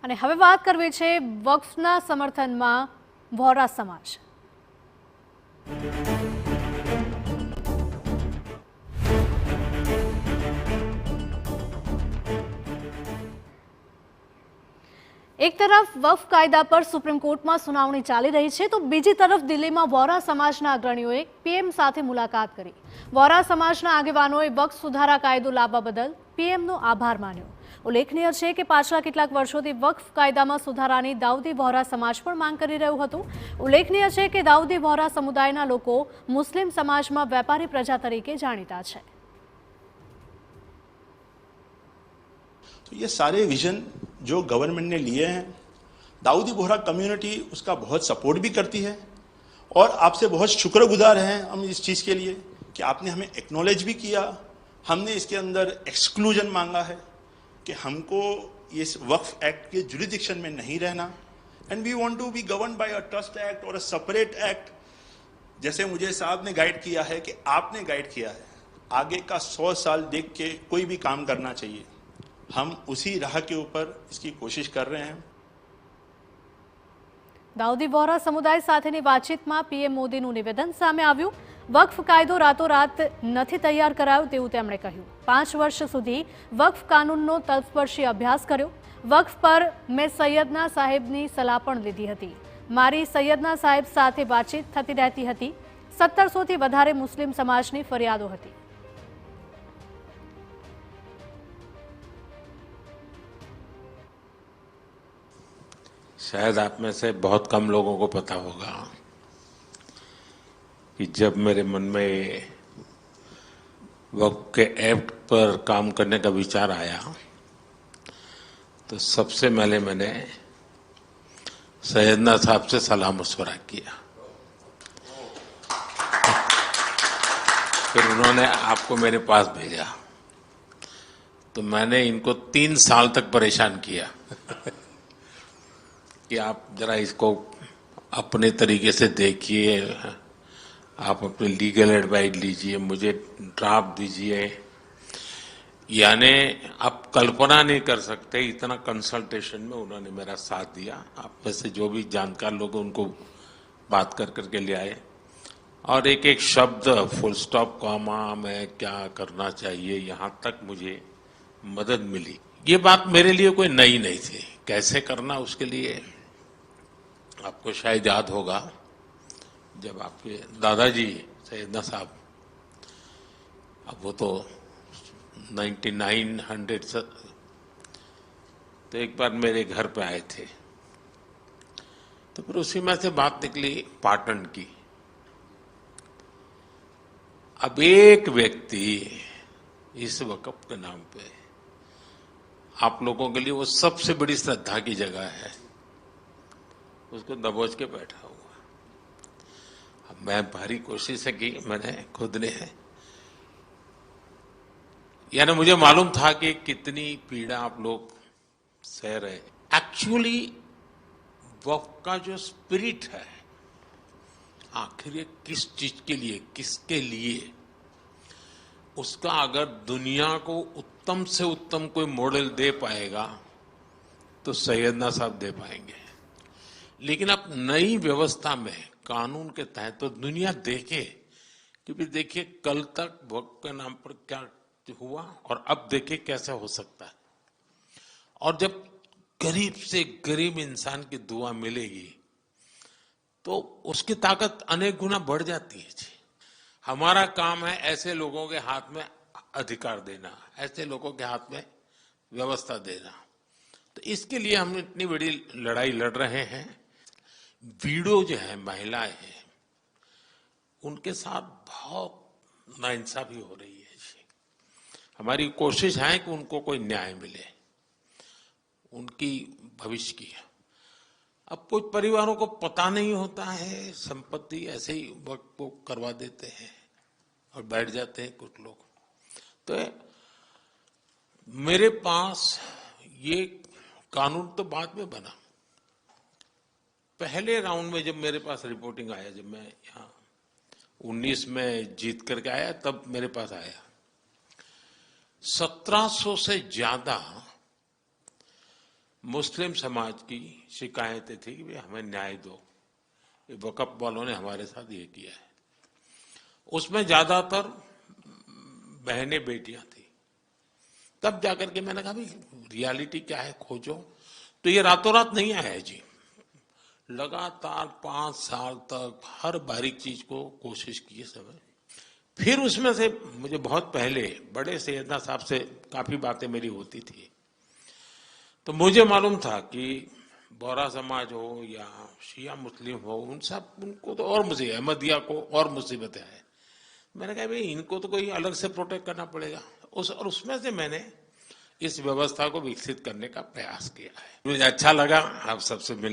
અને હવે વાત કરવી છે વક્ફના સમર્થનમાં વોરા સમાજ। एक तरफ वक्फ कायदा पर सुप्रीम कोर्ट में सुनावणी चाली रही है तो बीजी तरफ दिल्ली में वोरा समाजना अग्रणीओए पीएम साथे मुलाकात करी। वोरा समाजना आगेवानोए वक्फ सुधारा कायदो लाववा बदल पीएमनो आभार मान्यो। उल्लेखनीय है कि पाछला કેટલાક વર્ષોથી वक्फ कायदामां सुधारानी दाऊदी वोरा समाज पण मांग करी રહ્યું હતું। उल्लेखनीय है कि दाऊदी वोरा समुदायना लोको मुस्लिम समाजमां वेपारी प्रजा तरीके जाणीता छे। तो ये सारे विजन जो गवर्नमेंट ने लिए हैं, दाऊदी बोहरा कम्युनिटी उसका बहुत सपोर्ट भी करती है और आपसे बहुत शुक्रगुजार हैं हम इस चीज़ के लिए कि आपने हमें एक्नॉलेज भी किया। हमने इसके अंदर एक्सक्लूजन मांगा है कि हमको इस वक्फ एक्ट के जुरिडिक्शन में नहीं रहना and we want to be govern by a trust act और अ सेपरेट एक्ट। जैसे मुझे साहब ने गाइड किया है कि आपने गाइड किया है, आगे का 100 साल देख के कोई भी काम करना चाहिए। हम उसी राह के ऊपर इसकी कोशिश कर रहे हैं। दाऊदी वोरा समुदाय साथेनी वातचीतमां पीएम मोदीनुं निवेदन सामे आव्युं। वक्फ कायदो रातोरात नथी तैयार करायो तेवुं તેમણે કહ્યું। 5 वर्ष सुधी वक्फ कानूननो तलस्पर्शी अभ्यास कर्यो। वक्फ पर मैं सैयदना साहेबनी सलाह पण लीधी हती। मारी सैयदना साहेब साथे वातचीत थती रहती हती। 1700 थी वधारे मुस्लिम समाजनी फरियादो हती। शायद आप में से बहुत कम लोगों को पता होगा कि जब मेरे मन में वक्फ के एक्ट पर काम करने का विचार आया तो सबसे पहले मैंने सैयदना साहब से सलाह मशवरा किया। फिर उन्होंने आपको मेरे पास भेजा तो मैंने इनको 3 साल तक परेशान किया कि आप जरा इसको अपने तरीके से देखिए, आप अपने लीगल एडवाइस लीजिए, मुझे ड्राफ्ट दीजिए। यानी आप कल्पना नहीं कर सकते इतना कंसल्टेशन में उन्होंने मेरा साथ दिया। आप में से जो भी जानकार लोग उनको बात कर करके ले आए और एक एक शब्द फुल स्टॉप कॉमा में क्या करना चाहिए यहाँ तक मुझे मदद मिली। ये बात मेरे लिए कोई नई नहीं थी, कैसे करना उसके लिए आपको शायद याद होगा जब आपके दादाजी सैयदना साहब, अब वो तो 1900 तो एक बार मेरे घर पे आए थे तो फिर उसी में से बात निकली पाटन की। अब एक व्यक्ति इस वक्फ के नाम पे आप लोगों के लिए वो सबसे बड़ी श्रद्धा की जगह है, उसको दबोच के बैठा हुआ। अब मैं भारी कोशिश की मैंने खुद ने, यानी मुझे मालूम था कि कितनी पीड़ा आप लोग सह रहे। एक्चुअली वक्फ का जो स्पिरिट है आखिर ये किस चीज के लिए, किसके लिए, उसका अगर दुनिया को उत्तम से उत्तम कोई मॉडल दे पाएगा तो सैयदना साहब दे पाएंगे। लेकिन अब नई व्यवस्था में कानून के तहत तो दुनिया देखे कि भी देखिए कल तक वक्फ के नाम पर क्या हुआ और अब देखिए कैसे हो सकता है। और जब गरीब से गरीब इंसान की दुआ मिलेगी तो उसकी ताकत अनेक गुना बढ़ जाती है जी। हमारा काम है ऐसे लोगों के हाथ में अधिकार देना, ऐसे लोगों के हाथ में व्यवस्था देना। तो इसके लिए हम इतनी बड़ी लड़ाई लड़ रहे हैं। वीडो जो है, महिलाएं हैं, उनके साथ बहुत नाइंसाफी हो रही है जी। हमारी कोशिश है कि उनको कोई न्याय मिले, उनकी भविष्य की। अब कुछ परिवारों को पता नहीं होता है, संपत्ति ऐसे ही वक्त को करवा देते हैं और बैठ जाते हैं कुछ लोग। तो मेरे पास ये कानून तो बाद में बना, पहले राउंड में जब मेरे पास रिपोर्टिंग आया, जब मैं यहाँ 19 में जीत करके आया तब मेरे पास आया 1700 से ज्यादा मुस्लिम समाज की शिकायतें थी कि भाई हमें न्याय दो, ये वक़्फ़ वालों ने हमारे साथ ये किया है। उसमें ज्यादातर बहनें बेटियां थी। तब जाकर के मैंने कहा भाई रियलिटी क्या है खोजो। तो ये रातों रात नहीं आया है जी, लगातार 5 साल तक हर बारीक चीज को कोशिश की है सब। फिर उसमें से मुझे बहुत पहले बड़े सैयदना साहब से काफी बातें मेरी होती थी, तो मुझे मालूम था कि बोहरा समाज हो या शिया मुस्लिम हो, उनको तो और मुझे अहमदिया को और मुसीबतें हैं। मैंने कहा भाई इनको तो कोई अलग से प्रोटेक्ट करना पड़ेगा। उसमें से मैंने इस व्यवस्था को विकसित करने का प्रयास किया है। मुझे अच्छा लगा आप सबसे मिलने।